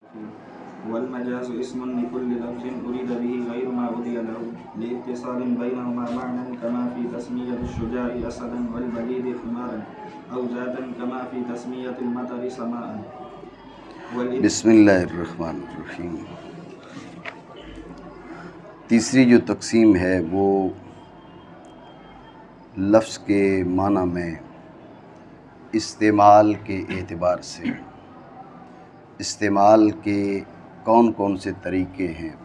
والمجاز اسم لكل لفظ أريد به غير ما أريد له لاتصال بينهما معنى كما في تسمية الشجاع أسدا والبليد حمارا أو ذاتا كما في تسمية المطر سماء. بسم اللہ الرحمن الرحیم. تیسری جو تقسیم ہے وہ لفظ کے معنی میں استعمال کے اعتبار سے، استعمال کے کون کون سے طریقے ہیں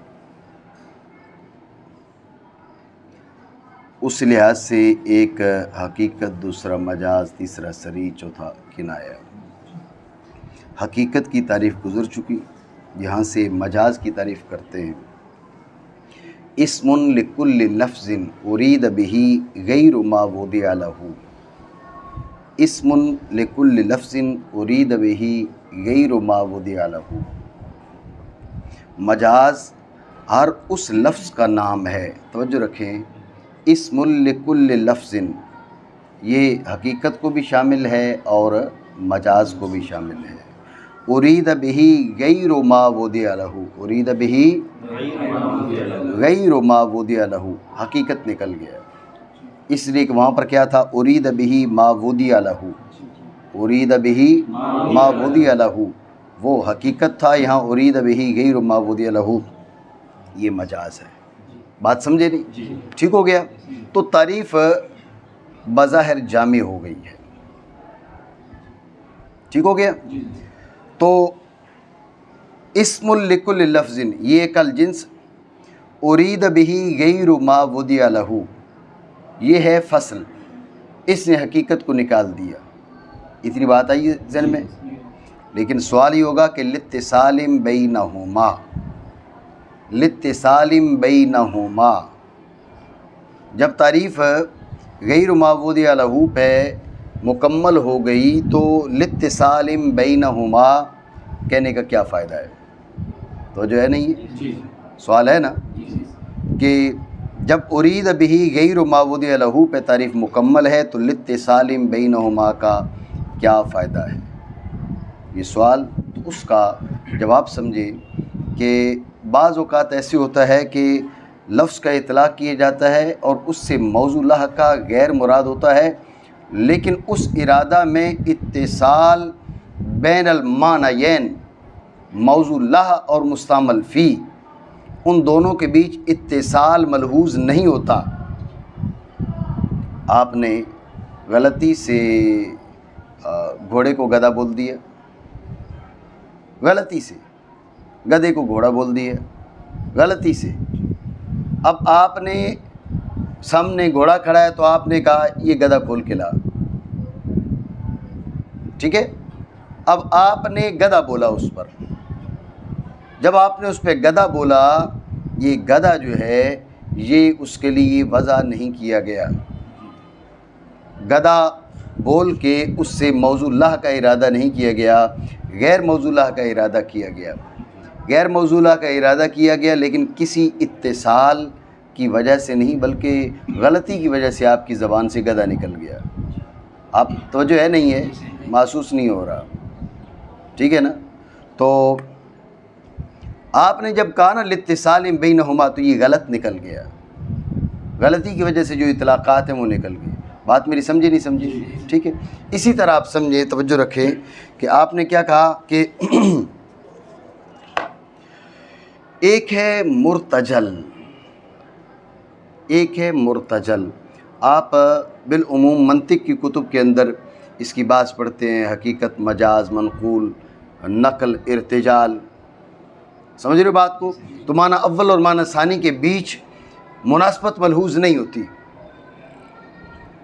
اس لحاظ سے، ایک حقیقت، دوسرا مجاز، تیسرا صریح، چوتھا کنایہ. حقیقت کی تعریف گزر چکی، یہاں سے مجاز کی تعریف کرتے ہیں. اسم لکل لفظ ارید به غیر ما وضع له. اسم لکل لفظ ارید به غیر ما وضع له. مجاز ہر اس لفظ کا نام ہے. توجہ رکھیں، اسم لکل لفظ یہ حقیقت کو بھی شامل ہے اور مجاز کو بھی شامل ہے. ارید به غیر ما وضع له، ارید به غیر ما وضع له، حقیقت نکل گیا. اس لیے کہ وہاں پر کیا تھا؟ ارید به ما وضع له، ارید به ما وضع له وہ حقیقت تھا، یہاں ارید به غیر ما وضع له یہ مجاز ہے. بات سمجھے نہیں؟ ٹھیک ہو گیا. تو تعریف بظاہر جامع ہو گئی ہے. ٹھیک ہو گیا. تو اسم لکل لفظ یہ ایک الجنس، ارید به غیر ما وضع له یہ ہے فصل، اس نے حقیقت کو نکال دیا. اتنی بات آئی ذہن میں. لیکن سوال یہ ہوگا کہ لاتصال بینہما، لاتصال بینہما جب تعریف غیر ما وضع له پہ مکمل ہو گئی تو لاتصال بینہما کہنے کا کیا فائدہ ہے؟ تو جو ہے نہیں، سوال ہے نا کہ جب ارید به غیر ما وضع له پہ تعریف مکمل ہے تو لاتصال بینہما کا کیا فائدہ ہے؟ یہ سوال. تو اس کا جواب سمجھے کہ بعض اوقات ایسے ہوتا ہے کہ لفظ کا اطلاق کیا جاتا ہے اور اس سے موضوع لہ کا غیر مراد ہوتا ہے، لیکن اس ارادہ میں اتصال بین المعنیین، موضوع لہ اور مستعمل فی، ان دونوں کے بیچ اتصال ملحوظ نہیں ہوتا. آپ نے غلطی سے گھوڑے کو گدھا بول دیا، غلطی سے گدھے کو گھوڑا بول دیا، غلطی سے. اب آپ نے سامنے گھوڑا کھڑا ہے تو آپ نے کہا یہ گدھا کھول کے لا، ٹھیک ہے. اب آپ نے گدھا بولا اس پر. جب آپ نے اس پہ گدھا بولا، یہ گدھا جو ہے یہ اس کے لیے وضع نہیں کیا گیا. گدھا بول کے اس سے موضوع لہ کا ارادہ نہیں کیا گیا، غیر موضوع لہ کا ارادہ کیا گیا. غیر موضوع لہ کا ارادہ کیا گیا لیکن کسی اتصال کی وجہ سے نہیں، بلکہ غلطی کی وجہ سے آپ کی زبان سے گدھا نکل گیا. آپ توجہ ہے نہیں ہے، محسوس نہیں ہو رہا، ٹھیک ہے نا. تو آپ نے جب کہا نا لاتصال بینہما تو یہ غلط نکل گیا، غلطی کی وجہ سے جو اطلاقات ہیں وہ نکل گئے. بات میری سمجھے نہیں سمجھے؟ ٹھیک ہے. اسی طرح آپ سمجھیں، توجہ رکھیں کہ آپ نے کیا کہا کہ ایک ہے مرتجل، ایک ہے مرتجل. آپ بالعموم منطق کی کتب کے اندر اس کی بات پڑھتے ہیں، حقیقت، مجاز، منقول، نقل، ارتجال. سمجھ رہے بات کو؟ تو معنی اول اور معنی ثانی کے بیچ مناسبت ملحوظ نہیں ہوتی.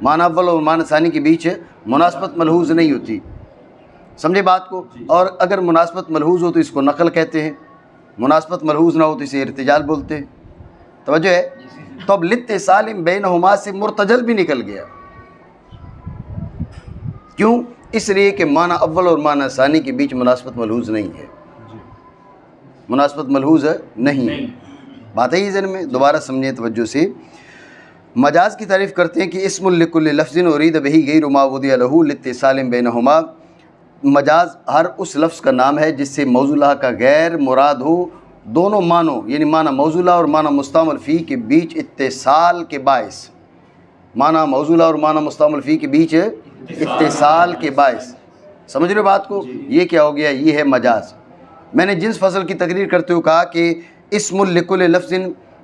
معنی اول اور معنی ثانی کے بیچ مناسبت ملحوظ نہیں ہوتی. سمجھے بات کو؟ اور اگر مناسبت ملحوظ ہو تو اس کو نقل کہتے ہیں، مناسبت ملحوظ نہ ہو تو اسے ارتجال بولتے ہیں. توجہ ہے؟ تو اب لاتصال بینہما سے مرتجل بھی نکل گیا. کیوں؟ اس لیے کہ معنی اول اور معنی ثانی کے بیچ مناسبت ملحوظ نہیں ہے، مناسبت ملحوظ نہیں ہے. بات ہے یہ ذہن میں، دوبارہ سمجھیں توجہ سے. مجاز کی تعریف کرتے ہیں کہ اسم لکل لفظ ارید به غیر ما وضع له لاتصال بینہما. مجاز ہر اس لفظ کا نام ہے جس سے موضوع اللہ کا غیر مراد ہو، دونوں معنوں یعنی معنی موضوع اللہ اور معنی مستعمل فی کے بیچ اتصال کے باعث، معنی موضوع اللہ اور معنی مستعمل فی کے بیچ اتصال کے باعث، سمجھ رہے بات کو؟ یہ کیا ہو گیا؟ یہ ہے مجاز۔ میں نے جنس فصل کی تقریر کرتے ہوئے کہا کہ اسم لکل لفظ،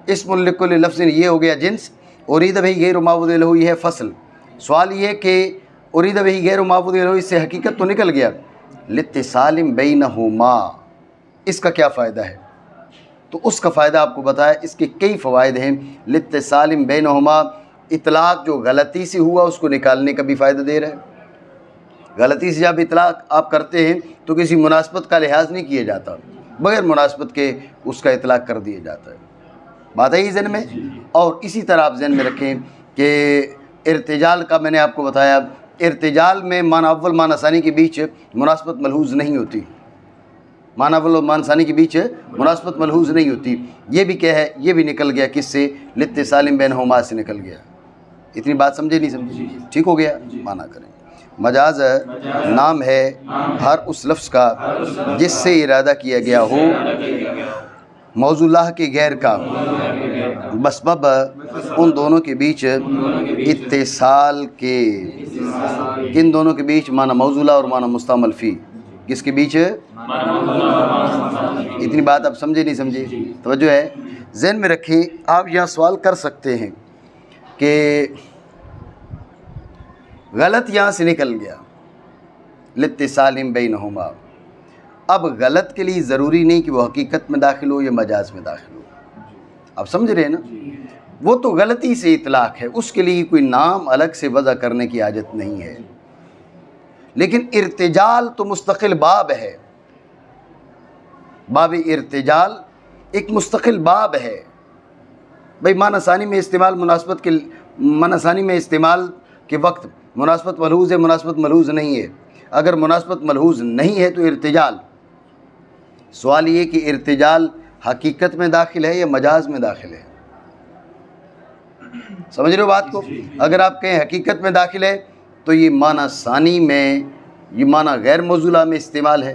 اسم لکل لفظ یہ ہو گیا جنس، ارید بہ غیر معبود لہ یہ ہے فصل۔ سوال یہ کہ ارید بہ غیر معبود لہ اس سے حقیقت تو نکل گیا، لاتصال بینہما، اس کا کیا فائدہ ہے؟ تو اس کا فائدہ آپ کو بتایا، اس کے کئی فوائد ہیں۔ لاتصال بینہما، اطلاق جو غلطی سے ہوا اس کو نکالنے کا بھی فائدہ دے رہا ہے۔ غلطی سے جب اطلاق آپ کرتے ہیں تو کسی مناسبت کا لحاظ نہیں کیا جاتا، بغیر مناسبت کے اس کا اطلاق کر دیا جاتا ہے۔ بات ہے یہ ذہن میں؟ اور اسی طرح آپ ذہن میں رکھیں کہ ارتجال کا میں نے آپ کو بتایا، ارتجال میں معنی اول معنی ثانی کے بیچ مناسبت ملحوظ نہیں ہوتی، معنی اول اور معنی ثانی کے بیچ مناسبت ملحوظ نہیں ہوتی۔ یہ بھی کیا ہے؟ یہ بھی نکل گیا کس سے؟ لاتصال بینہما سے نکل گیا۔ اتنی بات سمجھے نہیں سمجھے؟ ٹھیک ہو گیا؟ معنی کریں۔ مجاز نام ہے ہر اس لفظ کا جس سے ارادہ کیا گیا ہو موضوع اللہ کے غیر کا، بسبب ان دونوں کے بیچ اتصال کے۔ کن دونوں کے بیچ؟ معنی موضوع اللہ اور معنی مستعمل فی۔ کس کے بیچ؟ اتنی بات آپ سمجھے نہیں سمجھے؟ توجہ ہے؟ ذہن میں رکھیں، آپ یہاں سوال کر سکتے ہیں کہ غلط یہاں سے نکل گیا لاتصال بینہما، اب غلط کے لیے ضروری نہیں کہ وہ حقیقت میں داخل ہو یا مجاز میں داخل ہو، آپ سمجھ رہے ہیں نا؟ وہ تو غلطی سے اطلاق ہے، اس کے لیے کوئی نام الگ سے وضع کرنے کی حاجت نہیں ہے۔ لیکن ارتجال تو مستقل باب ہے، باب ارتجال ایک مستقل باب ہے۔ بھئی معنی ثانی میں استعمال مناسبت کے معنی ثانی میں استعمال کے وقت مناسبت ملحوظ ہے، مناسبت ملحوظ نہیں ہے۔ اگر مناسبت ملحوظ نہیں ہے تو ارتجال، سوال یہ کہ ارتجال حقیقت میں داخل ہے یا مجاز میں داخل ہے؟ سمجھ رہے ہو بات کو؟ اگر آپ کہیں حقیقت میں داخل ہے تو یہ معنی ثانی میں، یہ معنی غیر موضوعہ میں استعمال ہے،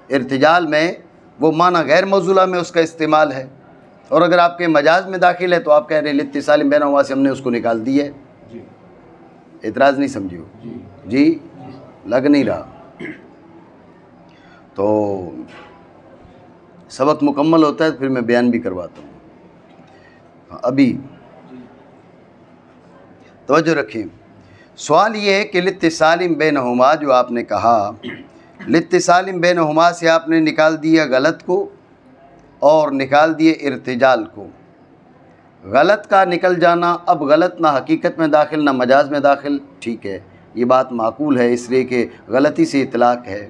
ارتجال میں وہ معنی غیر موضوعہ میں اس کا استعمال ہے۔ اور اگر آپ کہیں مجاز میں داخل ہے تو آپ کہہ رہے ہیں لاتصال بینہما سے ہم نے اس کو نکال دیا ہے۔ اعتراض نہیں سمجھیو؟ جی لگ نہیں رہا؟ تو سبق مکمل ہوتا ہے پھر میں بیان بھی کرواتا ہوں۔ ابھی توجہ رکھیں، سوال یہ ہے کہ لاتصال بینہما جو آپ نے کہا، لاتصال بینہما سے آپ نے نکال دیا غلط کو اور نکال دیے ارتجال کو۔ غلط کا نکل جانا، اب غلط نہ حقیقت میں داخل نہ مجاز میں داخل، ٹھیک ہے، یہ بات معقول ہے اس لیے کہ غلطی سے اطلاق ہے۔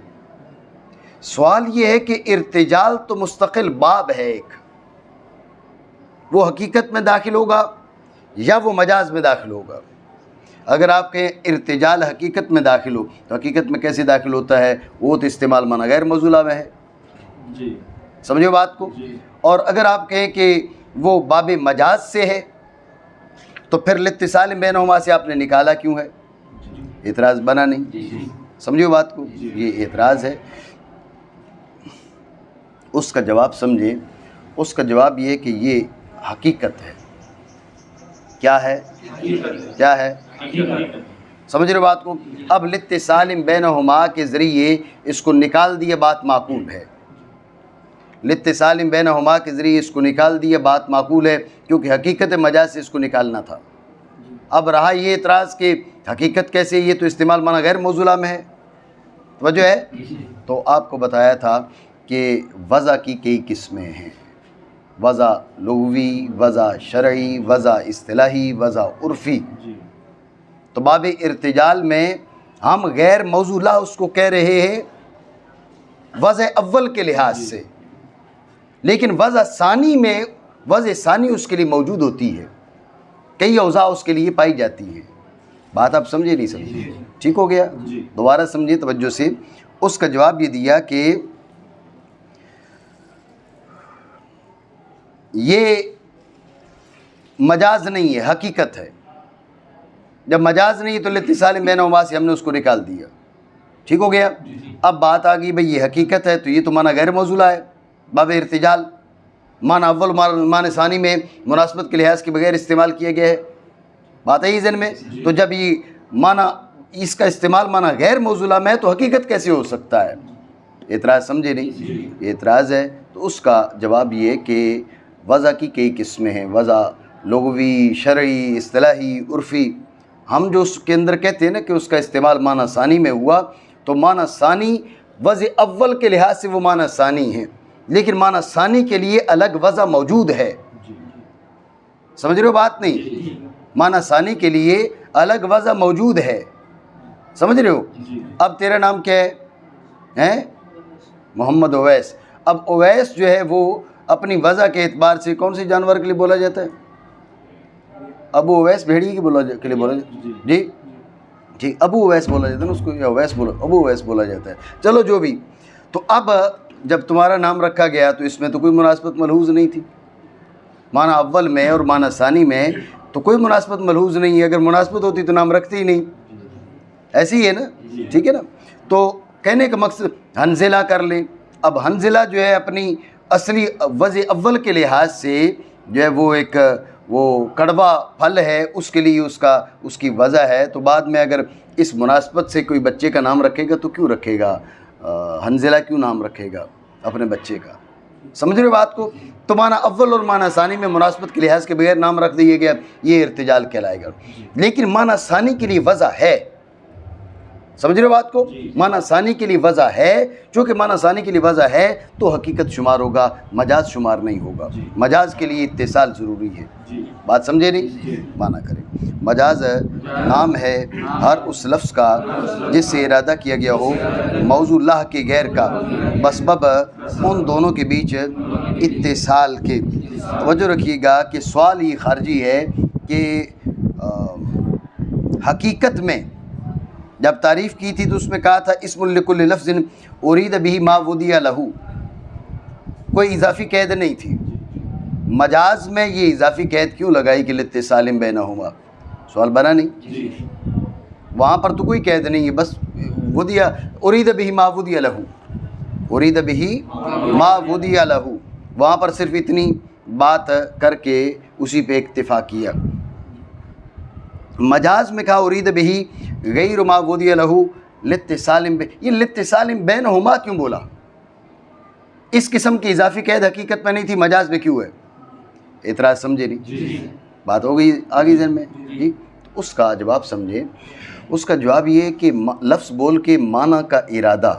سوال یہ ہے کہ ارتجال تو مستقل باب ہے ایک، وہ حقیقت میں داخل ہوگا یا وہ مجاز میں داخل ہوگا؟ اگر آپ کہیں ارتجال حقیقت میں داخل ہو تو حقیقت میں کیسے داخل ہوتا ہے؟ وہ تو استعمال معنی غیر موضوعہ میں ہے، جی سمجھو بات کو؟ اور اگر آپ کہیں کہ وہ باب مجاز سے ہے تو پھر لاتصال بینہما سے آپ نے نکالا کیوں ہے؟ اعتراض بنا نہیں؟ سمجھو بات کو؟ یہ اعتراض ہے۔ اس کا جواب سمجھیں، اس کا جواب یہ ہے کہ یہ حقیقت ہے۔ کیا ہے؟ کیا ہے؟ سمجھ رہے بات کو؟ اب لاتصال بینہما کے ذریعے اس کو نکال دیا، بات معقول ہے۔ لاتصال بینہما کے ذریعے اس کو نکال دیا، بات معقول ہے، کیونکہ حقیقت مجاز سے اس کو نکالنا تھا۔ اب رہا یہ اعتراض کہ حقیقت کیسے، یہ تو استعمال معنی غیر موضوعہ میں ہے، توجہ ہے؟ تو آپ کو بتایا تھا کہ وضع کی کئی قسمیں ہیں، وضع لغوی، وضع شرعی، وضع اصطلاحی، وضع عرفی۔ تو باب ارتجال میں ہم غیر موضوعہ اس کو کہہ رہے ہیں وضع اول کے لحاظ سے، لیکن وضع ثانی میں وضع ثانی اس کے لیے موجود ہوتی ہے، کئی اوضاع اس کے لیے پائی جاتی ہیں۔ بات آپ سمجھے نہیں سمجھے؟ ٹھیک ہو گیا؟ دوبارہ سمجھے توجہ سے۔ اس کا جواب یہ دیا کہ یہ مجاز نہیں ہے، حقیقت ہے۔ جب مجاز نہیں تو لاتصال بینہما سے ہم نے اس کو نکال دیا۔ ٹھیک ہو گیا. اب بات آ گئی بھئی یہ حقیقت ہے تو یہ تو معنی غیر موصولہ ہے باب ارتجال. معنی اول معنی ثانی میں مناسبت کے لحاظ کے بغیر استعمال کیا گیا ہے. بات ہے ذہن میں. تو جب یہ معنی اس کا استعمال معنی غیر موصولہ میں ہے تو حقیقت کیسے ہو سکتا ہے؟ اعتراض سمجھے نہیں؟ یہ اعتراض ہے. تو اس کا جواب یہ کہ وضع کی کئی قسمیں ہیں. وضع لغوی، شرعی، اصطلاحی، عرفی. ہم جو اس کے اندر کہتے ہیں نا کہ اس کا استعمال معنی ثانی میں ہوا تو معنی ثانی وضع اول کے لحاظ سے وہ معنی ثانی ہے، لیکن معنی ثانی کے لیے الگ وضع موجود ہے. سمجھ رہے ہو بات نہیں؟ معنی ثانی کے لیے الگ وضع موجود ہے. سمجھ رہے ہو؟ اب تیرا نام کیا ہے؟ محمد اویس. اب اویس جو ہے وہ اپنی وضع کے اعتبار سے کون سی جانور کے لیے بولا جاتا ہے؟ ابو اویس بھیڑی کے لیے بولا جاتا ہے. جی جی ابو اویس بولا جاتا ہے نا اس کو، یا اویس بولا، ابو اویس بولا جاتا ہے. چلو جو بھی. تو اب جب تمہارا نام رکھا گیا تو اس میں تو کوئی مناسبت ملحوظ نہیں تھی. معنی اول میں اور معنی ثانی میں تو کوئی مناسبت ملحوظ نہیں ہے. اگر مناسبت ہوتی تو نام رکھتے ہی نہیں. ایسی ہی ہے نا؟ ٹھیک ہے نا؟ تو کہنے کا مقصد حنزلہ کر لیں. اب حنزلہ جو ہے اپنی اصلی وضع اول کے لحاظ سے جو ہے وہ ایک وہ کڑوا پھل ہے، اس کے لیے اس کی وضع ہے. تو بعد میں اگر اس مناسبت سے کوئی بچے کا نام رکھے گا تو کیوں رکھے گا حنزلہ، کیوں نام رکھے گا اپنے بچے کا؟ سمجھ رہے بات کو؟ تو معنی اول اور معنی ثانی میں مناسبت کے لحاظ کے بغیر نام رکھ دیا گیا، یہ ارتجال کہلائے گا. لیکن معنی ثانی کے لیے وضع ہے. سمجھ رہے بات کو؟ معنی ثانی کے لیے وضع ہے. چونکہ معنی ثانی کے لیے وضع ہے تو حقیقت شمار ہوگا، مجاز شمار نہیں ہوگا. مجاز کے لیے اتصال ضروری ہے. بات سمجھے نہیں؟ معنی کریں. مجاز نام ہے ہر اس لفظ کا جس سے ارادہ کیا گیا ہو موضوع اللہ کے غیر کا بسبب ان دونوں کے بیچ اتصال کے. توجہ رکھیے گا کہ سوال یہ خارجی ہے کہ حقیقت میں جب تعریف کی تھی تو اس میں کہا تھا اسم لکل لفظ ارید به ما وضع له، کوئی اضافی قید نہیں تھی. مجاز میں یہ اضافی قید کیوں لگائی کہ لاتصال بینہما؟ سوال بنا نہیں؟ وہاں پر تو کوئی قید نہیں ہے، بس وضع ارید به ما وضع له، ارید به ما وضع له، وہاں پر صرف اتنی بات کر کے اسی پہ اکتفا کیا. مجاز میں کہا ارید به غیر ما وضع له لاتصال، یہ لاتصال بینہما کیوں بولا؟ اس قسم کی اضافی قید حقیقت میں نہیں تھی، مجاز میں کیوں ہے؟ اعتراض سمجھے نہیں؟ بات ہو گئی آگے ذہن میں. جی اس کا جواب سمجھے. اس کا جواب یہ ہے کہ لفظ بول کے معنی کا ارادہ،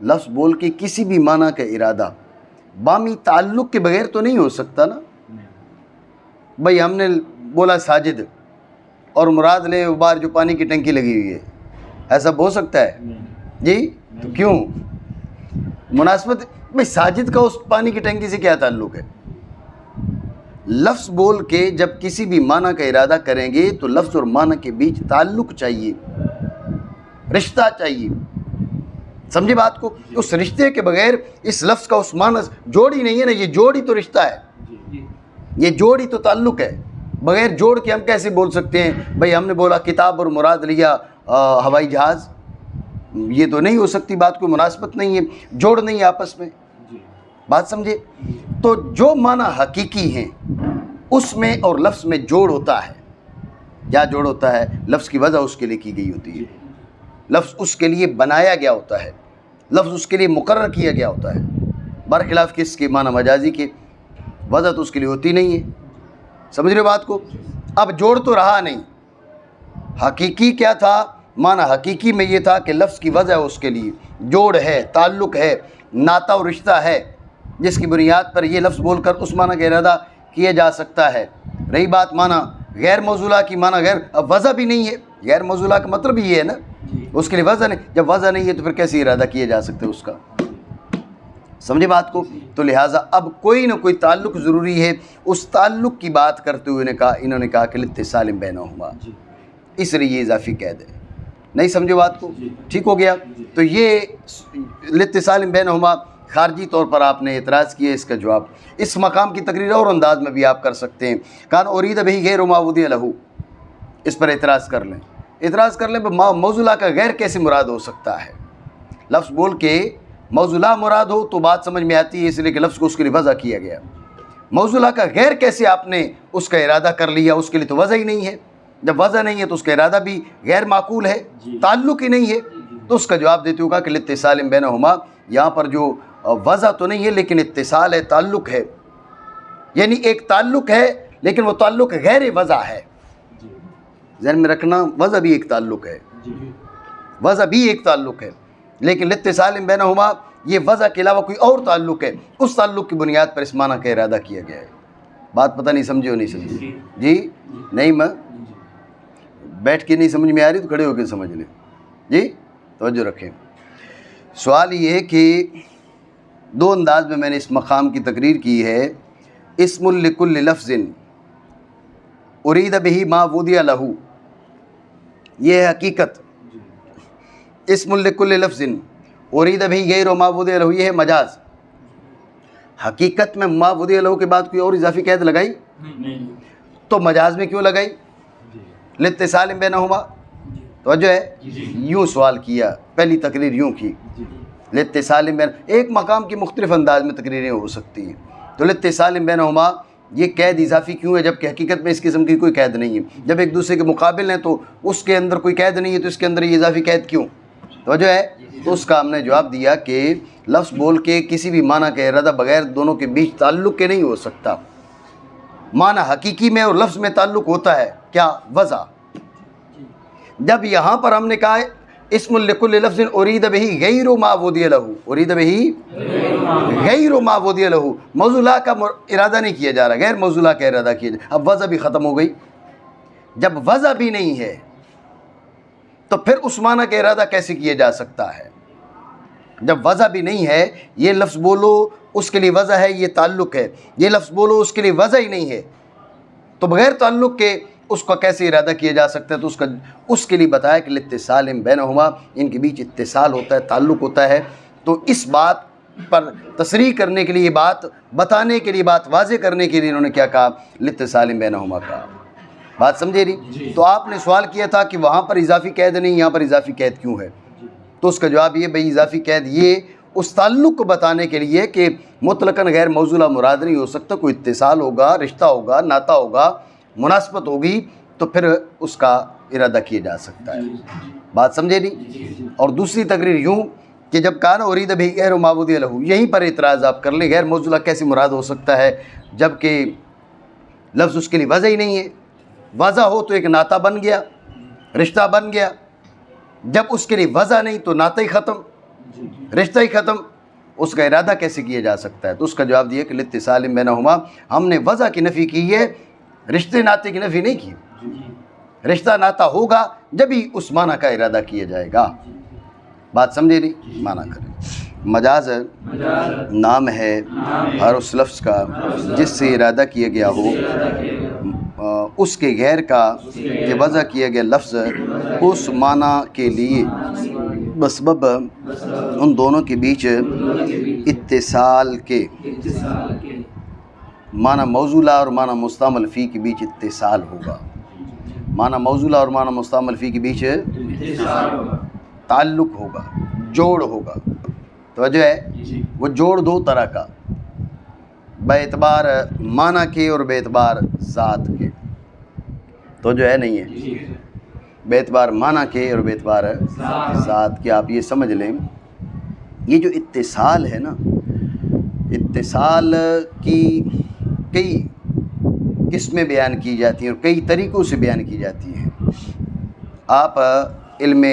لفظ بول کے کسی بھی معنی کا ارادہ بامی تعلق کے بغیر تو نہیں ہو سکتا نا. بھئی ہم نے بولا ساجد اور مراد لیں وہ باہر جو پانی کی ٹنکی لگی ہوئی ہے، ایسا ہو سکتا ہے؟ جی تو کیوں مناسبت؟ بھئی ساجد کا اس پانی کی ٹنکی سے کیا تعلق ہے؟ لفظ بول کے جب کسی بھی معنی کا ارادہ کریں گے تو لفظ اور معنی کے بیچ تعلق چاہیے، رشتہ چاہیے. سمجھے بات کو؟ اس رشتے کے بغیر اس لفظ کا اس معنی جوڑی نہیں ہے نا. یہ جوڑی تو رشتہ ہے، یہ جوڑی تو تعلق ہے. بغیر جوڑ کے ہم کیسے بول سکتے ہیں بھئی ہم نے بولا کتاب اور مراد لیا ہوائی جہاز؟ یہ تو نہیں ہو سکتی بات، کوئی مناسبت نہیں ہے، جوڑ نہیں ہے آپس میں. بات سمجھے؟ تو جو معنی حقیقی ہیں اس میں اور لفظ میں جوڑ ہوتا ہے. کیا جوڑ ہوتا ہے؟ لفظ کی وضع اس کے لیے کی گئی ہوتی ہے، لفظ اس کے لیے بنایا گیا ہوتا ہے، لفظ اس کے لیے مقرر کیا گیا ہوتا ہے. برخلاف کس کے؟ معنی مجازی کے. وضع تو اس کے لیے ہوتی نہیں ہے. سمجھ رہے بات کو؟ اب جوڑ تو رہا نہیں. حقیقی کیا تھا؟ معنی حقیقی میں یہ تھا کہ لفظ کی وضع اس کے لیے جوڑ ہے، تعلق ہے، ناتا و رشتہ ہے، جس کی بنیاد پر یہ لفظ بول کر اس معنی کا ارادہ کیا جا سکتا ہے. رہی بات معنی غیر موصولہ کی، معنی غیر، اب وضع بھی نہیں ہے. غیر موصولہ کا مطلب یہ ہے نا اس کے لیے وضع نہیں. جب وضع نہیں ہے تو پھر کیسے ارادہ کیا جا سکتا ہے اس کا؟ سمجھے بات کو؟ تو لہٰذا اب کوئی نہ کوئی تعلق ضروری ہے. اس تعلق کی بات کرتے ہوئے انہوں نے کہا کہ لاتصال بینہما، اس لیے یہ اضافی قید ہے. نہیں سمجھے بات کو؟ ٹھیک ہو گیا. تو یہ لاتصال بینہما خارجی طور پر آپ نے اعتراض کیا. اس کا جواب اس مقام کی تقریر اور انداز میں بھی آپ کر سکتے ہیں. کان ارید به غیر ما وضع له، اس پر اعتراض کر لیں. اعتراض کر لیں موضوع کا غیر کیسے مراد ہو سکتا ہے؟ لفظ بول کے موضوع مراد ہو تو بات سمجھ میں آتی ہے، اس لیے کہ لفظ کو اس کے لیے وضع کیا گیا۔ موضوع کا غیر کیسے آپ نے اس کا ارادہ کر لیا؟ اس کے لیے تو وضع ہی نہیں ہے۔ جب وضع نہیں ہے تو اس کا ارادہ بھی غیر معقول ہے، تعلق ہی نہیں ہے۔ تو اس کا جواب دیتے ہوگا کہ الاتصال بینہما، یہاں پر جو وضع تو نہیں ہے لیکن اتصال ہے، تعلق ہے، یعنی ایک تعلق ہے لیکن وہ تعلق غیر وضع ہے۔ ذہن میں رکھنا، وضع بھی ایک تعلق ہے، وضع بھی ایک تعلق ہے، لیکن الاتصال بینہما یہ وضع کے علاوہ کوئی اور تعلق ہے، اس تعلق کی بنیاد پر اس معنی کا ارادہ کیا گیا ہے۔ بات پتہ نہیں سمجھے ہو نہیں سمجھے؟ جی نہیں، میں بیٹھ کے نہیں سمجھ میں آ رہی تو کھڑے ہو کے سمجھ لیں۔ جی توجہ رکھیں۔ سوال یہ ہے کہ دو انداز میں نے اس مقام کی تقریر کی ہے۔ اسم لکل لفظ ارید بہ ما وضع لہ، یہ ہے حقیقت۔ اسم لکل لفظ ارید بہ غیر ما وضع لہ، یہ ہے مجاز۔ حقیقت میں ما وضع لہ کے بعد کوئی اور اضافی قید لگائی تو مجاز میں کیوں لگائی؟ الاتصال بینہما۔ توجہ ہے، یوں سوال کیا، پہلی تقریر یوں کی، الاتصال بین، ایک مقام کی مختلف انداز میں تقریریں ہو سکتی ہیں۔ تو الاتصال بینہما یہ قید اضافی کیوں ہے جبکہ حقیقت میں اس قسم کی کوئی قید نہیں ہے؟ جب ایک دوسرے کے مقابل ہیں تو اس کے اندر کوئی قید نہیں ہے تو اس کے اندر یہ اضافی قید کیوں؟ توجہ ہے۔ تو اس کا ہم نے جواب دیا کہ لفظ بول کے کسی بھی معنی کا ارادہ بغیر دونوں کے بیچ تعلق کے نہیں ہو سکتا۔ معنی حقیقی میں اور لفظ میں تعلق ہوتا ہے، کیا؟ وضع۔ جب یہاں پر ہم نے کہا اسم لکل لفظ ارید بہ غیر ما وضع لہ، ارید بہ غیر ما وضع لہ، موضوع کا ارادہ نہیں کیا جا رہا، غیر موضوع کا ارادہ کیا جا رہا، اب وضع بھی ختم ہو گئی۔ جب وضع بھی نہیں ہے تو پھر اس معنی کا ارادہ کیسے کیا جا سکتا ہے؟ جب وضع بھی نہیں ہے، یہ لفظ بولو اس کے لیے وضع ہے، یہ تعلق ہے، یہ لفظ بولو اس کے لیے وضع ہی نہیں ہے، تو بغیر تعلق کے اس کا کیسے ارادہ کیا جا سکتا ہے؟ تو اس کے لیے بتایا کہ الاتصال بینہما، ان کے بیچ اتصال ہوتا ہے، تعلق ہوتا ہے۔ تو اس بات پر تصریح کرنے کے لیے، بات بتانے کے لیے، بات واضح کرنے کے لیے انہوں نے کیا کہا؟ الاتصال بینہما کہا۔ بات سمجھے نہیں؟ تو آپ نے سوال کیا تھا کہ وہاں پر اضافی قید نہیں، یہاں پر اضافی قید کیوں ہے؟ تو اس کا جواب یہ بھئی اضافی قید یہ اس تعلق کو بتانے کے لیے کہ مطلقاً غیر موصولہ مراد نہیں ہو سکتا، کوئی اتصال ہوگا، رشتہ ہوگا، ناطہ ہوگا، مناسبت ہوگی تو پھر اس کا ارادہ کیا جا سکتا ہے۔ بات سمجھے نہیں؟ اور دوسری تقریر یوں کہ جب کہا نا ارید بہ غیر ما وضع لہ، یہیں پر اعتراض آپ کر لیں، غیر موصولہ کیسے مراد ہو سکتا ہے جبکہ لفظ اس کے لیے وضع ہی نہیں ہے؟ وضع ہو تو ایک ناطہ بن گیا، رشتہ بن گیا، جب اس کے لیے وضع نہیں تو ناطہ ہی ختم، رشتہ ہی ختم، اس کا ارادہ کیسے کیا جا سکتا ہے؟ تو اس کا جواب دیا کہ الاتصال بینہما، ہم نے وضع کی نفی کی ہے، رشتے ناطے کی نفی نہیں کی۔ رشتہ ناطہ ہوگا جب ہی اس معنی کا ارادہ کیا جائے گا۔ بات سمجھے نہیں؟ معنی کریں۔ مجاز نام ہے ہر اس لفظ کا جس سے ارادہ کیا گیا ہو اس کے غیر کا کہ وضع کیا گیا لفظ اس معنی کے لیے بسبب ان دونوں کے بیچ اتصال کے، معنی موصولہ اور معنی مستعمل فی کے بیچ اتصال ہوگا۔ معنی موصولہ اور معنی مستعمل فی کے بیچ تعلق ہوگا، جوڑ ہوگا۔ توجہ ہے، وہ جوڑ دو طرح کا، بے اعتبار معنی کے اور بے اعتبار ذات کے۔ توجہ ہے نہیں ہے؟ بے اعتبار معنی کے اور بے اعتبار ذات کے۔ آپ یہ سمجھ لیں، یہ جو اتصال ہے نا، اتصال کی کئی قسمیں بیان کی جاتی ہیں اور کئی طریقوں سے بیان کی جاتی ہیں۔ آپ علم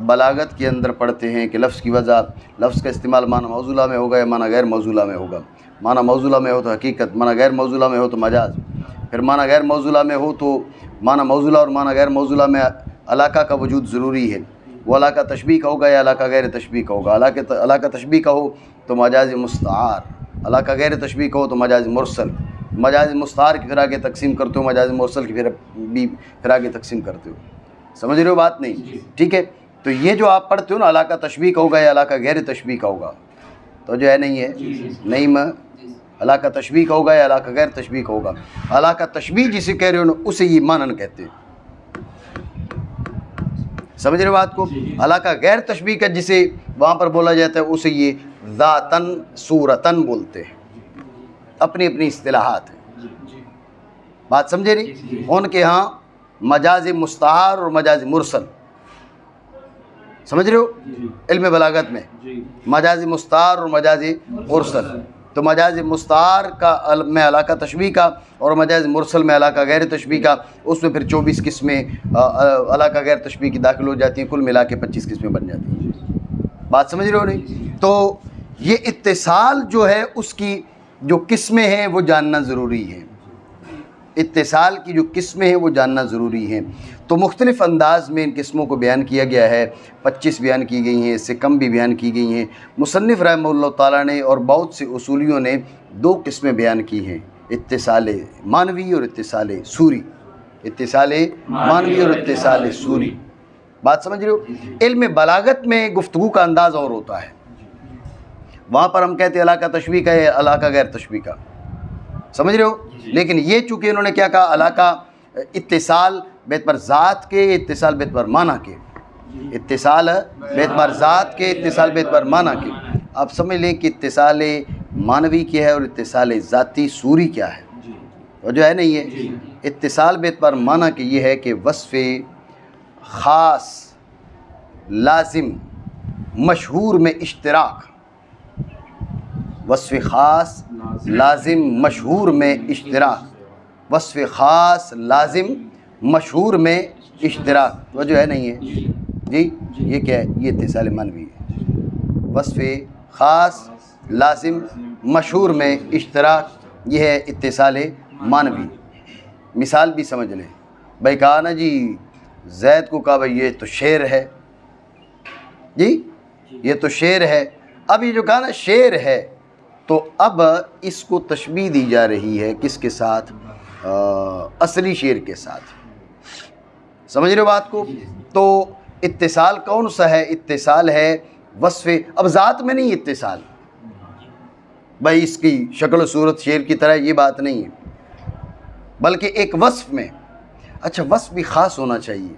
بلاغت کے اندر پڑھتے ہیں کہ لفظ کی وضع، لفظ کا استعمال معنی موصولہ میں ہوگا یا معنی غیر موصولہ میں ہوگا۔ معنی موصولہ میں ہو تو حقیقت، معنی غیر موصولہ میں ہو تو مجاز، پھر معنی غیر موصولہ میں ہو تو معنی موصولہ اور معنی غیر موصولہ میں علاقہ کا وجود ضروری ہے۔ وہ علاقہ تشبیہ کا ہوگا یا علاقہ غیر تشبیہ کا ہوگا۔ علاقہ تشبیہ کا ہو تو مجاز مستعار، علاقہ غیر تشبیہ کا ہو تو مجاز مرسل۔ مجاز مستعار کی پھر آگے تقسیم کرتے ہو، مجاز مرسل کی پھر آگے تقسیم کرتے ہو۔ سمجھ رہے ہو بات نہیں؟ ٹھیک ہے، تو یہ جو آپ پڑھتے ہو نا، علاقہ تشبیہ کا ہوگا یا علاقہ غیر تشبیہ کا ہوگا، تو جو ہے نہیں ہے نہیں، میں علاقہ تشبیہ کا ہوگا یا علاقہ غیر تشبیہ کا ہوگا۔ علاقہ تشبیہ جسے کہہ رہے ہو نا، اسے یہ مانن کہتے ہیں۔ سمجھ رہے بات کو؟ علاقہ غیر تشبیہ کا جسے وہاں پر بولا جاتا ہے اسے یہ ذاتن صورتن بولتے ہیں، اپنی اپنی اصطلاحات ہیں، بات سمجھے نہیں؟ ان کے ہاں مجاز مستعار اور مجاز مرسل، سمجھ رہے ہو علم بلاغت میں مجاز مستعار اور مجاز مرسل، تو مجاز مستعار کا میں علاقہ تشبیہ کا اور مجاز مرسل میں علاقہ غیر تشبیہ کا، اس میں پھر 24 قسمیں علاقہ غیر تشبیہ کی داخل ہو جاتی ہیں، کل ملا کے 25 قسمیں بن جاتی ہیں، بات سمجھ رہے ہو نہیں؟ تو یہ اتصال جو ہے اس کی جو قسمیں ہیں وہ جاننا ضروری ہے، اتصال کی جو قسمیں ہیں وہ جاننا ضروری ہیں۔ تو مختلف انداز میں ان قسموں کو بیان کیا گیا ہے، 25 بیان کی گئی ہیں، اس سے کم بھی بیان کی گئی ہیں۔ مصنف رحمہ اللہ تعالیٰ نے اور بہت سے اصولیوں نے 2 قسمیں بیان کی ہیں، اتصال مانوی اور اتصال صوری، اتصال مانوی اور اتصال صوری، بات سمجھ رہے ہو؟ علم بلاغت میں گفتگو کا انداز اور ہوتا ہے، وہاں پر ہم کہتے ہیں علاقہ تشبیہ کا ہے، علاقہ غیر تشبیہ کا، سمجھ رہے ہو؟ لیکن یہ چونکہ انہوں نے کیا کہا، علاقہ اتصال بیعتبار ذات کے، اتصال بیعتبار معنی کے، اتصال بیعتبار ذات کے، اتصال بیعتبار معنی کے۔ آپ سمجھ لیں کہ اتصال مانوی کیا ہے اور اتصال ذاتی صوری کیا ہے، اور جو ہے نہیں ہے اتصال بیعتبار معنی کے یہ ہے کہ وصف خاص لازم مشہور میں اشتراک، وصف خاص لازم مشہور میں اشتراک، وصف خاص لازم مشہور میں اشتراک، وجہ ہے نہیں ہے جی، یہ کیا ہے؟ یہ اتصال مانوی ہے، وصف خاص لازم مشہور میں اشتراک، یہ ہے اتصال مانوی۔ مثال بھی سمجھ لیں، بھائی کہا نا جی زید کو کہا بھائی یہ تو شعر ہے، جی یہ تو شعر ہے، اب یہ جو کہا نا شعر ہے، تو اب اس کو تشبیہ دی جا رہی ہے کس کے ساتھ؟ اصلی شعر کے ساتھ، سمجھ رہے ہو بات کو؟ تو اتصال کون سا ہے؟ اتصال ہے وصف، اب ذات میں نہیں اتصال، بھائی اس کی شکل و صورت شعر کی طرح، یہ بات نہیں ہے، بلکہ ایک وصف میں، اچھا وصف بھی خاص ہونا چاہیے،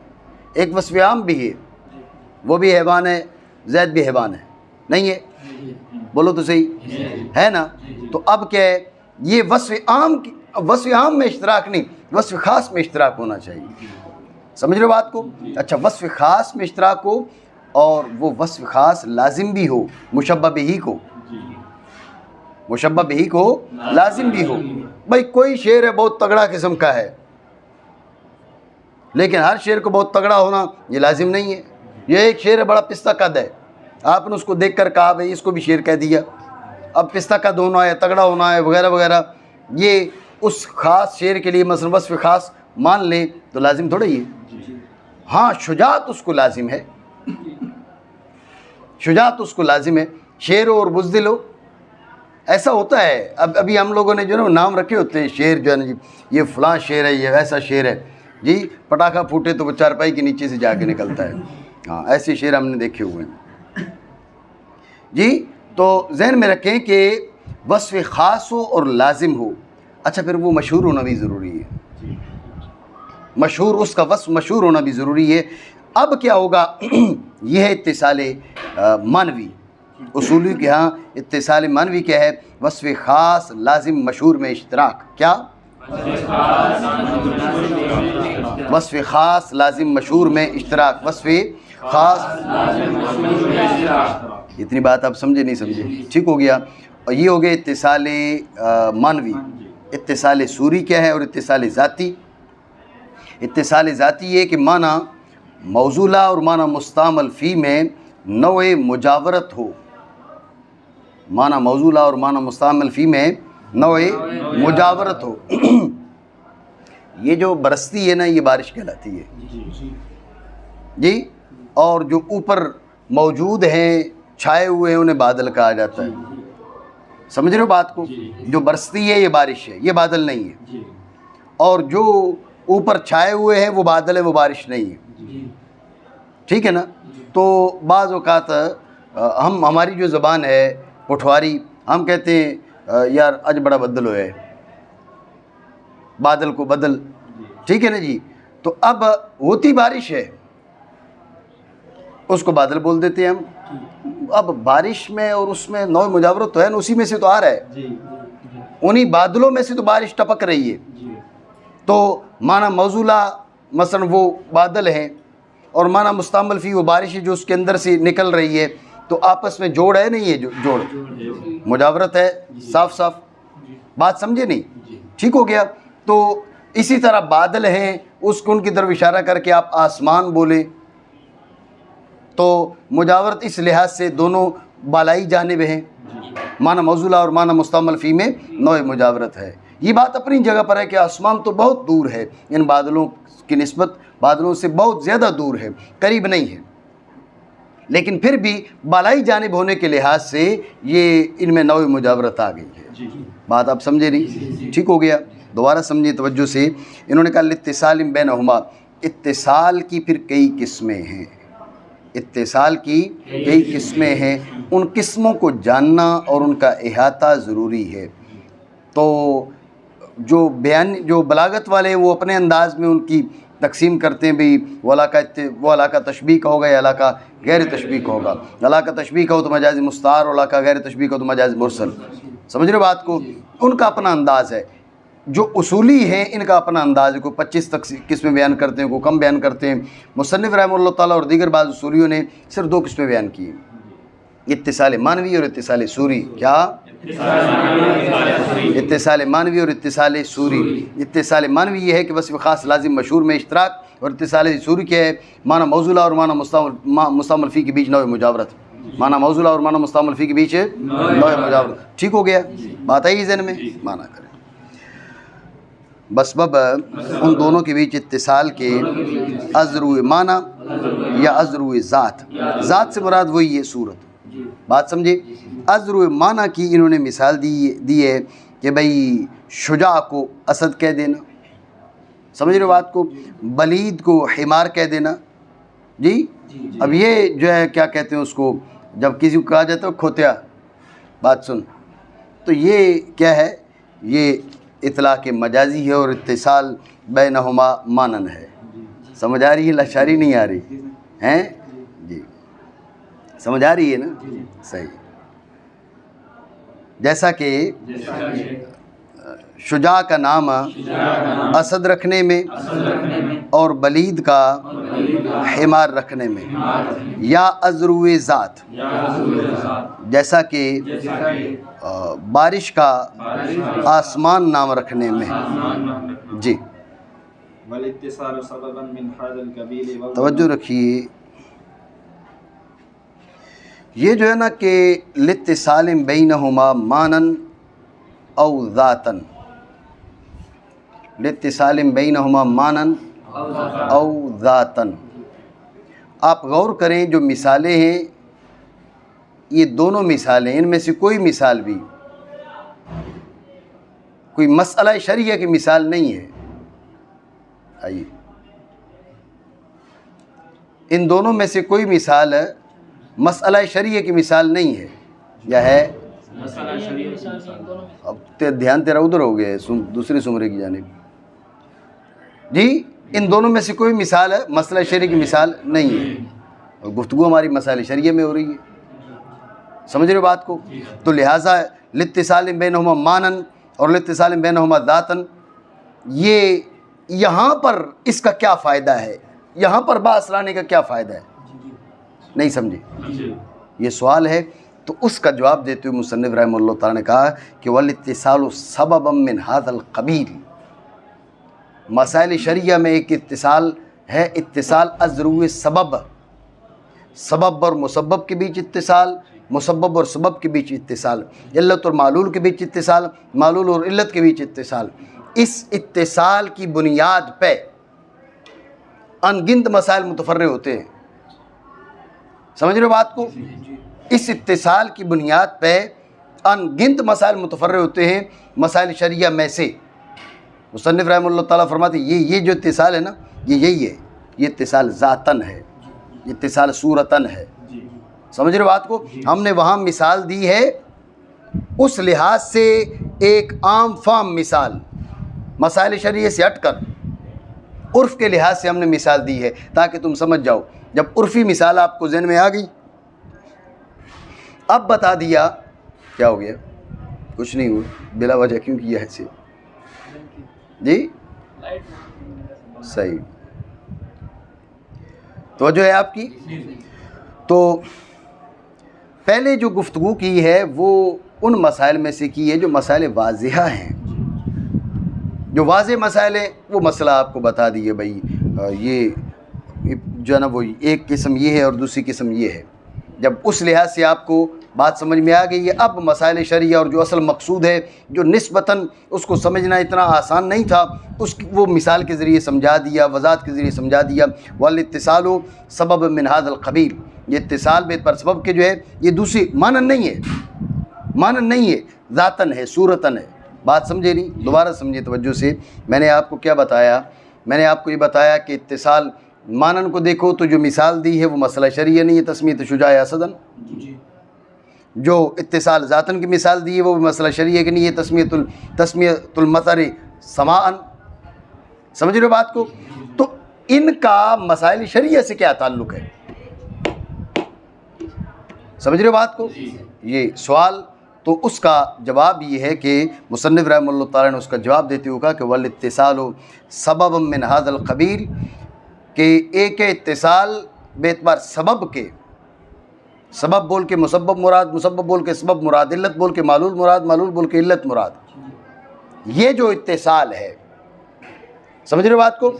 ایک وصف عام بھی ہے، وہ بھی حیوان ہے، زید بھی حیوان ہے، نہیں ہے؟ بولو تو صحیح ہے نا؟ تو اب کیا ہے؟ یہ وصف عام میں اشتراک نہیں، وصف خاص میں اشتراک ہونا چاہیے، سمجھ رہے ہو بات کو؟ اچھا وصف خاص میں اشتراک ہو، اور وہ وصف خاص لازم بھی ہو، مشبہ بہی کو، مشبہ بہی کو لازم بھی ہو۔ بھائی کوئی شعر ہے بہت تگڑا قسم کا ہے، لیکن ہر شعر کو بہت تگڑا ہونا یہ لازم نہیں ہے، یہ ایک شعر ہے بڑا پستہ قد ہے، آپ نے اس کو دیکھ کر کہا بھائی اس کو بھی شعر کہہ دیا، اب پستہ قد ہونا ہے، تگڑا ہونا ہے وغیرہ وغیرہ، یہ اس خاص شعر کے لیے مثلا وصف خاص مان لیں تو لازم تھوڑا ہی ہے۔ ہاں شجاعت اس کو لازم ہے، شجاعت اس کو لازم ہے، شعر ہو اور بزدل ہو، ایسا ہوتا ہے۔ اب ابھی ہم لوگوں نے جو نا نام رکھے ہوتے ہیں شعر، جو ہے نا جی یہ فلاں شعر ہے، یہ ویسا شعر ہے، جی پٹاخہ پھوٹے تو وہ چارپائی کے نیچے سے جا کے نکلتا ہے، ہاں ایسے شعر ہم نے دیکھے ہوئے ہیں جی۔ تو ذہن میں رکھیں کہ وصف خاص ہو اور لازم ہو، اچھا پھر وہ مشہور ہونا بھی ضروری ہے، مشہور، اس کا وصف مشہور ہونا بھی ضروری ہے۔ اب کیا ہوگا؟ یہ ہے اتصال مانوی، اصولی کے ہاں اتصال مانوی کیا ہے؟ وصف خاص لازم مشہور میں اشتراک، کیا؟ وصف خاص لازم مشہور میں اشتراک، وصف خاص، اتنی بات آپ سمجھے نہیں سمجھے؟ ٹھیک ہو گیا۔ اور یہ ہو گیا اتصال مانوی۔ اتصال صوری کیا ہے اور اتصال ذاتی؟ اتصال ذاتی یہ کہ معنی موصولہ اور معنی مستعمل فی میں نوع مجاورت ہو، معنی موصولہ اور معنی مستعمل فی میں نوع مجاورت ہو۔ یہ جو برستی ہے نا یہ بارش کہلاتی ہے جی، اور جو اوپر موجود ہیں چھائے ہوئے ہیں انہیں بادل کہا جاتا ہے، سمجھ رہے ہو بات کو؟ جو برستی ہے یہ بارش ہے، یہ بادل نہیں ہے، اور جو اوپر چھائے ہوئے ہیں وہ بادل ہے، وہ بارش نہیں ہے، ٹھیک ہے نا؟ تو بعض اوقات ہماری جو زبان ہے پٹھواری، ہم کہتے ہیں یار اج بڑا بدل ہوئے ہے، بادل کو بدل، ٹھیک ہے نا جی؟ تو اب ہوتی بارش ہے اس کو بادل بول دیتے ہیں ہم. اب بارش میں اور اس میں نوع مجاورت تو ہے نا, اسی میں سے تو آ رہا ہے, انہی بادلوں میں سے تو بارش ٹپک رہی ہے. تو معنی موصولہ مثلا وہ بادل ہیں اور معنی مستعمل فی وہ بارش ہے جو اس کے اندر سے نکل رہی ہے, تو آپس میں جوڑ ہے نہیں ہے, جوڑ مجاورت ہے صاف صاف. بات سمجھے نہیں؟ ٹھیک ہو گیا. تو اسی طرح بادل ہیں, اس کو ان کی طرف اشارہ کر کے آپ آسمان بولے تو مجاورت اس لحاظ سے دونوں بالائی جانب ہیں, معنی موصولہ اور معنی مستعمل فی میں نوع مجاورت ہے. یہ بات اپنی جگہ پر ہے کہ آسمان تو بہت دور ہے, ان بادلوں کی نسبت بادلوں سے بہت زیادہ دور ہے, قریب نہیں ہے, لیکن پھر بھی بالائی جانب ہونے کے لحاظ سے یہ ان میں نوع مجاورت آ گئی ہے. بات آپ سمجھے نہیں؟ ٹھیک ہو گیا. دوبارہ سمجھیں توجہ سے. انہوں نے کہا الاتصال بینہما, اتصال کی پھر کئی قسمیں ہیں, اتصال کی کئی قسمیں ہیں, ان قسموں کو جاننا اور ان کا احاطہ ضروری ہے. تو جو بلاغت والے وہ اپنے انداز میں ان کی تقسیم کرتے ہیں, بھئی وہ علاقہ تشبیہ کا ہوگا یا علاقہ غیر تشبیہ کا ہوگا. علاقہ تشبیہ کا ہو تو مجاز مستعار, اور علاقہ غیر تشبیہ کا ہو تو مجاز مرسل. سمجھ رہے بات کو؟ ان کا اپنا انداز ہے. جو اصولی ہیں ان کا اپنا انداز ہے, کوئی 25 قسمیں بیان کرتے ہیں, کوئی کم بیان کرتے ہیں. مصنف رحمہ اللہ تعالیٰ اور دیگر بعض اصولیوں نے صرف 2 قسمیں بیان کی ہیں, اتصال مانوی اور اتصال سوری. کیا؟ اتصال مانوی اور اتصال سوری. اتصال مانوی یہ ہے کہ بس خاص لازم مشہور میں اشتراک, اور اتصال سوری کیا ہے؟ معنی موصولہ اور معنی مستعمل فی کے بیچ نوع مجاورت. معنی موصولہ اور معنی مستعمل فی کے بیچ نوع مجاورت. ٹھیک ہو گیا؟ بات آئی ذہن میں؟ معنی کریں. بس بب ان دونوں کے بیچ اتصال کے ازرو معنی یا ازرو ذات, ذات سے مراد وہی ہے صورت. بات سمجھے؟ ازرو معنی کی انہوں نے مثال دی ہے کہ بھئی شجاع کو اسد کہہ دینا, سمجھ رہے بات کو, بلید کو حمار کہہ دینا. جی اب یہ جو ہے کیا کہتے ہیں اس کو, جب کسی کو کہا جاتا ہے کھوتیا, بات سن, تو یہ کیا ہے؟ یہ اطلاق مجازی ہے اور اتصال بینہما مانن ہے. سمجھ آ رہی ہے؟ لاشاری نہیں آ رہی ہیں؟ جی سمجھ آ رہی ہے نا؟ صحیح. جیسا کہ شجاع کا نام اسد رکھنے میں اور بلید کا حمار رکھنے میں, یا ازرو ذات جیسا کہ بارش کا آسمان نام رکھنے میں. جی توجہ رکھیے. یہ جو ہے نا کہ لاتصال بینہما مانن او ذاتن, لاتصال بینہما مانن او ذاتن. آپ غور کریں جو مثالیں ہیں, یہ دونوں مثالیں, ان میں سے کوئی مثال بھی کوئی مسئلہ شرعیہ کی مثال نہیں ہے. آئیے, ان دونوں میں سے کوئی مثال مسئلہ شرعیہ کی مثال نہیں ہے, یا ہے؟ اب دھیان تیرا ادھر ہو گیا ہے دوسرے سمرے کی جانب. جی ان دونوں میں سے کوئی مثال ہے مسئلہ شرعیہ کی مثال نہیں ہے, اور گفتگو ہماری مسائل شرعیہ میں ہو رہی ہے. سمجھ رہے بات کو؟ تو لہٰذا لاتصال بینہما مانن اور لاتصال بینہما ذاتن, یہ یہاں پر اس کا کیا فائدہ ہے, یہاں پر باعث لانے کا کیا فائدہ ہے؟ نہیں سمجھے؟ یہ سوال ہے. تو اس کا جواب دیتے ہوئے مصنف رحمہ اللہ تعالیٰ نے کہا کہ والاتصال سببا من هذا القبیل. مسائل شرعیہ میں ایک اتصال ہے, اتصال ازرو سبب, سبب اور مسبب کے بیچ اتصال, مسبب اور سبب کے بیچ اتصال, علت اور معلول کے بیچ اتصال, معلول اور علت کے بیچ اتصال. اس اتصال کی بنیاد پہ ان گنت مسائل متفرع ہوتے ہیں. سمجھ رہے بات کو؟ اس اتصال کی بنیاد پہ ان گنت مسائل متفرع ہوتے ہیں مسائل شرعیہ میں سے. مصنف رحمہ اللہ تعالیٰ فرماتے ہیں یہ جو اتصال ہے نا, یہ یہی ہے, یہ اتصال ذاتن ہے, یہ اتصال صورتن ہے. سمجھ رہے بات کو؟ ہم نے وہاں مثال دی ہے اس لحاظ سے ایک عام فام مثال, مسائل شرعیہ سے ہٹ کر عرف کے لحاظ سے ہم نے مثال دی ہے تاکہ تم سمجھ جاؤ. جب عرفی مثال آپ کو ذہن میں آ گئی، اب بتا دیا کیا ہو گیا، کچھ نہیں ہوا، بلا وجہ کیوں کیا ایسے؟ جی صحیح، توجہ ہے آپ کی؟ تو پہلے جو گفتگو کی ہے وہ ان مسائل میں سے کی ہے جو مسائل واضحہ ہیں، جو واضح مسائل ہیں وہ مسئلہ آپ کو بتا دیے بھائی یہ جو ہے نا وہ ایک قسم یہ ہے اور دوسری قسم یہ ہے۔ جب اس لحاظ سے آپ کو بات سمجھ میں آ گئی ہے، اب مسائل شرعیہ اور جو اصل مقصود ہے جو نسبتاً اس کو سمجھنا اتنا آسان نہیں تھا، وہ مثال کے ذریعے سمجھا دیا، وضاحت کے ذریعے سمجھا دیا۔ والاتصال سبب من هذا القبیل، یہ اتصال بے پر سبب کے جو ہے یہ دوسری مانن نہیں ہے، مانن نہیں ہے، ذاتن ہے، صورتن ہے۔ بات سمجھے نہیں؟ دوبارہ سمجھے توجہ سے۔ میں نے آپ کو کیا بتایا؟ میں نے آپ کو یہ بتایا کہ اتصال مانن کو دیکھو تو جو مثال دی ہے وہ مسئلہ شرعیہ نہیں ہے، تسمیۃ شجاع اسدن۔ جو اتصال ذاتن کی مثال دی ہے وہ مسئلہ شرعیہ کہ نہیں ہے، تسمیۃ المطر سماعن۔ سمجھ رہے ہو بات کو؟ تو ان کا مسائل شرعیہ سے کیا تعلق ہے؟ سمجھ رہے ہو بات کو؟ یہ سوال تو اس کا جواب یہ ہے کہ مصنف رحمہ اللہ تعالیٰ نے اس کا جواب دیتے ہوئے کہا کہ والاتصال سبب من هذا القبیل، کہ ایک اتصال بے اعتبار سبب کے، سبب بول کے مسبب مراد، مسبب بول کے سبب مراد، علت بول کے معلول مراد، معلول بول کے علت مراد، یہ جو اتصال ہے، سمجھ رہے ہو بات کو؟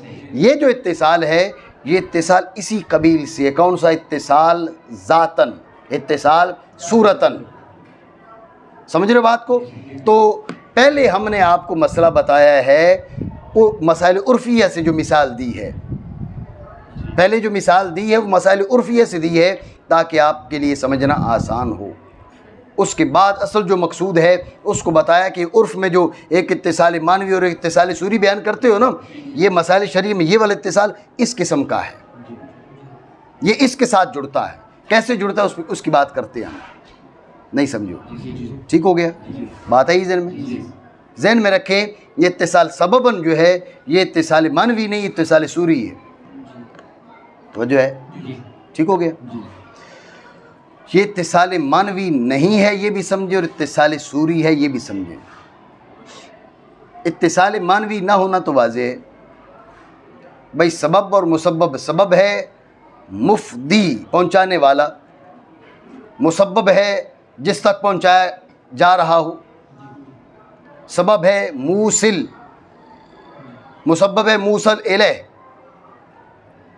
یہ جو اتصال ہے یہ اتصال اسی قبیل سے ہے۔ کون سا اتصال؟ ذاتن، اتصال صورتن۔ سمجھ رہے ہو بات کو؟ تو پہلے ہم نے آپ کو مسئلہ بتایا ہے وہ مسائل عرفیہ سے جو مثال دی ہے، پہلے جو مثال دی ہے وہ مسائل عرفیہ سے دی ہے تاکہ آپ کے لیے سمجھنا آسان ہو۔ اس کے بعد اصل جو مقصود ہے اس کو بتایا کہ عرف میں جو ایک اتصال مانوی اور ایک اتصال صوری بیان کرتے ہو نا، یہ مسائل شرعی میں یہ والا اتصال اس قسم کا ہے، یہ اس کے ساتھ جڑتا ہے۔ کیسے جڑتا ہے اس کی بات کرتے ہیں ہم، نہیں سمجھو؟ ٹھیک ہو گیا؟ بات آئی ذہن میں؟ ذہن میں رکھیں یہ اتصال سبباً جو ہے یہ اتصال مانوی نہیں، اتصال صوری ہے۔ توجہ ہے؟ ٹھیک ہو گیا؟ یہ اتصال مانوی نہیں ہے یہ بھی سمجھے، اور اتصال صوری ہے یہ بھی سمجھے۔ اتصال مانوی نہ ہونا تو واضح ہے بھائی، سبب اور مسبب، سبب ہے مفدی پہنچانے والا، مسبب ہے جس تک پہنچایا جا رہا ہو، سبب ہے موصل، مسبب ہے موصل الیہ۔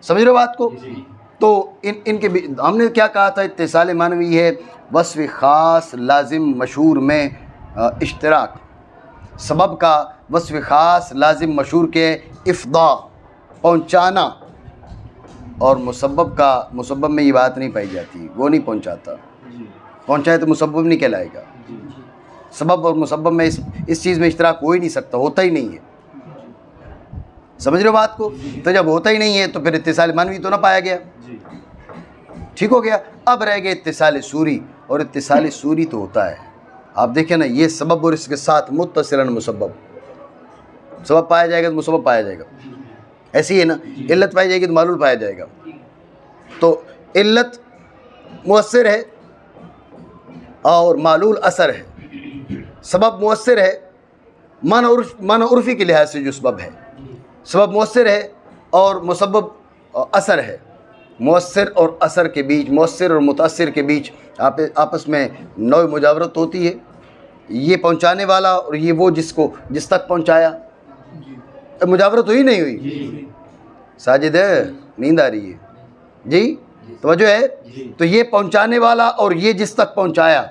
سمجھ رہے ہو بات کو؟ تو ان کے ہم نے کیا کہا تھا؟ اتصال معنوی ہے وصف خاص لازم مشہور میں اشتراک، سبب کا وصف خاص لازم مشہور کے افضاء پہنچانا، اور مسبب کا، مسبب میں یہ بات نہیں پائی جاتی، وہ نہیں پہنچاتا، پہنچائے تو مسبب نہیں کہلائے گا۔ سبب اور مسبب میں اس چیز میں اشتراک ہو ہی نہیں سکتا، ہوتا ہی نہیں ہے۔ سمجھ رہے ہو بات کو؟ تو جب ہوتا ہی نہیں ہے تو پھر اتصال معنوی تو نہ پایا گیا۔ ٹھیک ہو گیا؟ اب رہ گئے اتصال صوری، اور اتصال صوری تو ہوتا ہے، آپ دیکھیں نا، یہ سبب اور اس کے ساتھ متصلاً مسبب، سبب پایا جائے گا تو مسبب پایا جائے گا، ایسی ہے نا، علت پائی جائے گی تو معلول پایا جائے گا۔ تو علت مؤثر ہے اور معلول اثر ہے، سبب مؤثر ہے معنی عرفی کے لحاظ سے جو سبب ہے، سبب مؤثر ہے اور مسبب اثر ہے۔ مؤثر اور اثر کے بیچ، مؤثر اور متاثر کے بیچ آپس میں نوع مجاورت ہوتی ہے، یہ پہنچانے والا اور یہ وہ جس تک پہنچایا، مجاورت ہوئی نہیں ہوئی؟ ساجد ہے، نیند آ رہی ہے جی؟ توجہ ہے؟ تو یہ پہنچانے والا اور یہ جس تک پہنچایا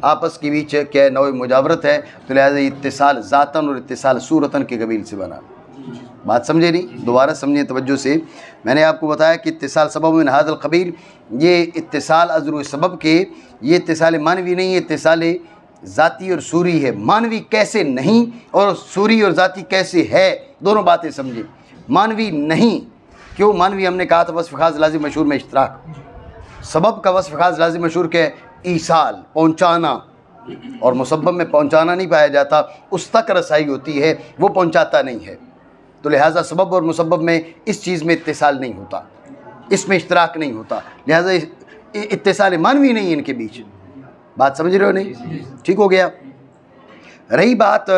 آپس کے بیچ کیا نوع مجاورت ہے، تو لہٰذا اتصال ذاتاً اور اتصال صورتاً کے قبیل سے بنا۔ بات سمجھے نہیں؟ دوبارہ سمجھیں توجہ سے۔ میں نے آپ کو بتایا کہ اتصال سبب من هذا القبیل، یہ اتصال ازرو سبب کے، یہ اتصال مانوی نہیں ہے، اتصال ذاتی اور صوری ہے۔ مانوی کیسے نہیں اور صوری اور ذاتی کیسے ہے، دونوں باتیں سمجھیں۔ مانوی نہیں کیوں؟ مانوی ہم نے کہا تھا وصف خاص لازم مشہور میں اشتراک، سبب کا وصف خاص لازم مشہور کے ایصال پہنچانا، اور مسبب میں پہنچانا نہیں پایا جاتا، اس تک رسائی ہوتی ہے، وہ پہنچاتا نہیں ہے، تو لہٰذا سبب اور مسبب میں اس چیز میں اتصال نہیں ہوتا۔ اس میں اشتراک نہیں ہوتا، لہٰذا اتصال معنوی نہیں ہے ان کے بیچ. بات سمجھ رہے ہو نہیں؟ ٹھیک ہو گیا. رہی بات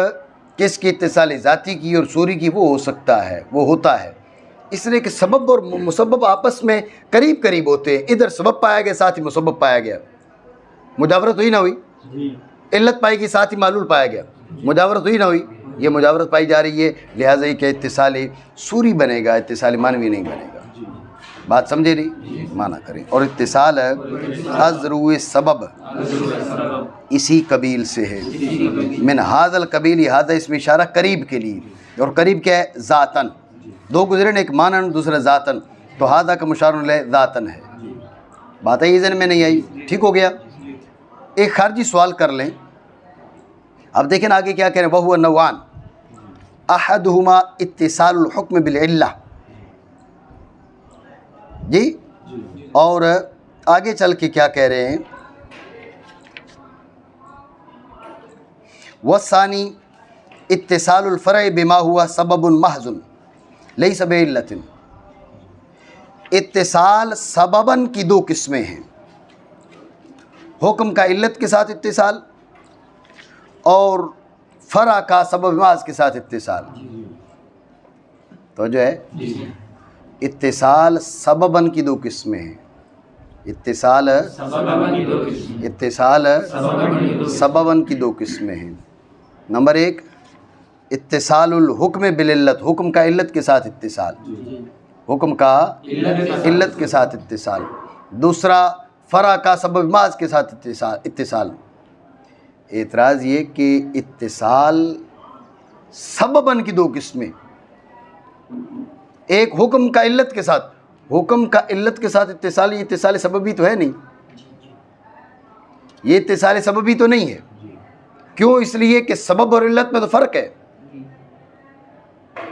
کس کی اتصال ذاتی کی اور صوری کی، وہ ہو سکتا ہے، وہ ہوتا ہے اس لیے کہ سبب اور مسبب آپس میں قریب قریب ہوتے ہیں. ادھر سبب پایا گیا ساتھ ہی مسبب پایا گیا، مجاورت ہوئی نہ ہوئی؟ علت پائی گئی ساتھ ہی معلول پایا گیا، مجاورت ہوئی نہ ہوئی؟ یہ مجاورت پائی جا رہی ہے، لہٰذا یہ کہ اتصال صوری بنے گا، اتصال معنوی نہیں بنے گا. بات سمجھے نہیں؟ معنی کریں. اور اتصال ازرو سبب اسی قبیل سے ہے. من ھذا القبیل، ھذا اس میں اشارہ قریب کے لیے، اور قریب کیا ہے؟ ذاتن. دو گزرے نے، ایک معنی دوسرا ذاتن، تو ھذا کا مشار الیہ ذاتن ہے. بات ہے یہ ذہن میں نہیں آئی؟ ٹھیک ہو گیا. ایک خارجی سوال کر لیں. اب دیکھیں آگے کیا کہہ رہے ہیں، وَهُوَ نوعان احدهما اتصال الحکم بالعلہ. جی اور آگے چل کے کیا کہہ رہے ہیں، والثانی اتصال الفرع بما ہوا سبب محض لیس بعلۃ. اتصال سبباً کی دو قسمیں ہیں، حکم کا علت کے ساتھ اتصال اور فرع کا سبب محض کے ساتھ اتصال. تو جو ہے اتصال سبباً کی دو قسمیں ہیں. اتصال سبباً کی دو قسمیں ہیں. نمبر ایک اتصال الحکم بالعلت، حکم کا علت کے ساتھ اتصال، حکم کا علت کے ساتھ اتصال. دوسرا فرع کا سبب محض کے ساتھ اتصال. اعتراض یہ کہ اتصال سبباً کی دو قسمیں، ایک حکم کا علت کے ساتھ، حکم کا علت کے ساتھ اتصال، یہ اتصال سببی تو ہے نہیں، یہ اتصال سببی تو نہیں ہے. کیوں؟ اس لیے کہ سبب اور علت میں تو فرق ہے.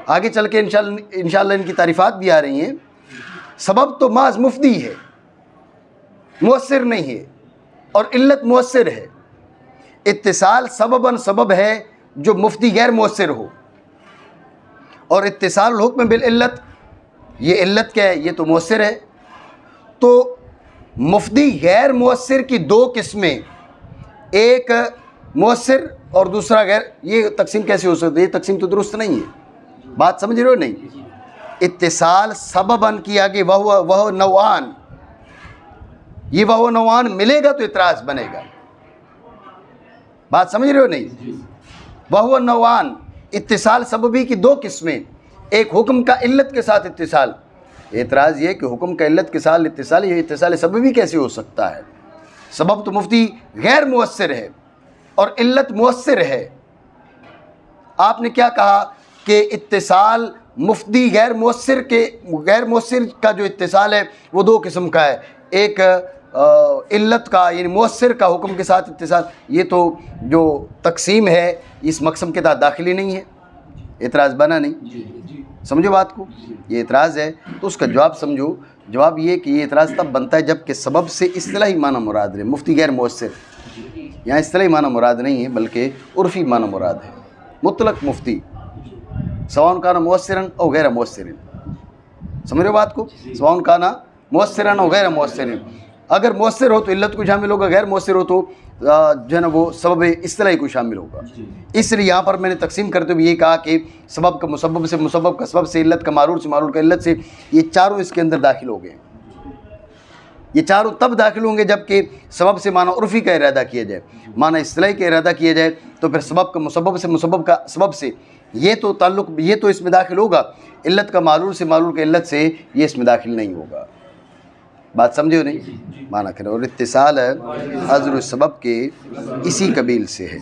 آگے چل کے انشاءاللہ ان کی تعریفات بھی آ رہی ہیں. سبب تو محض مفدی ہے، مؤثر نہیں ہے، اور علت مؤثر ہے. اتصال سبباً سبب ہے جو مفدی غیر مؤثر ہو، اور اتصال الحکم بالعلت، یہ علت کیا ہے؟ یہ تو مؤثر ہے. تو مفدی غیر مؤثر کی دو قسمیں، ایک مؤثر اور دوسرا غیر، یہ تقسیم کیسے ہو سکتی ہے؟ یہ تقسیم تو درست نہیں ہے. بات سمجھ رہے ہو نہیں؟ اتصال سبباً کی آگے وہ نوعان، یہ وہ نوعان ملے گا تو اعتراض بنے گا. بات سمجھ رہے ہو نہیں؟ وہ نوعان اتصال سببی کی دو قسمیں، ایک حکم کا علت کے ساتھ اتصال. اعتراض یہ کہ حکم کا علت کے ساتھ اتصال، یہ اتصال سببی کیسے ہو سکتا ہے؟ سبب تو مفتی غیر مؤثر ہے اور علت مؤثر ہے. آپ نے کیا کہا کہ اتصال مفتی غیر مؤثر کا جو اتصال ہے وہ دو قسم کا ہے. ایک علت کا یعنی مؤثر کا حکم کے ساتھ اتصال، یہ تو جو تقسیم ہے اس مقسم کے تحت داخلی نہیں ہے. اعتراض بنا نہیں؟ سمجھو بات کو، یہ اعتراض ہے تو اس کا جواب سمجھو. جواب یہ کہ یہ اعتراض تب بنتا ہے جب کہ سبب سے اصطلاحی معنی مراد ہے، مفتی غیر مؤثر. یہاں اصطلاحی معنی مراد نہیں ہے بلکہ عرفی معنی مراد ہے. مطلق مفتی سواء کان مؤثرا او غیر مؤثر. سمجھ رہے ہو بات کو؟ سواء کان مؤثرا او غیر مؤثر. اگر مؤثر ہو تو علت کو شامل ہوگا، غیر مؤثر ہو تو جو ہے نا وہ سبب اصطلاحی کو شامل ہوگا. اس لیے یہاں پر میں نے تقسیم کرتے ہوئے یہ کہا کہ سبب کا مسبب سے، مسبب کا سبب سے، علت کا معلول سے، معلول کا علت سے، یہ چاروں اس کے اندر داخل ہو گئے. یہ چاروں تب داخل ہوں گے جب کہ سبب سے معنی عرفی کا ارادہ کیا جائے، معنی اصطلاحی کا ارادہ کیا جائے، تو پھر سبب کا مسبب سے، مسبب کا سبب سے، یہ تو تعلق، یہ تو اس میں داخل ہوگا. علت کا معلول سے، معلول کا علت سے، یہ اس میں داخل نہیں ہوگا. بات سمجھو نہیں؟ معنی کریں. اور اتصال عذر السبب کے اسی قبیل سے ہے.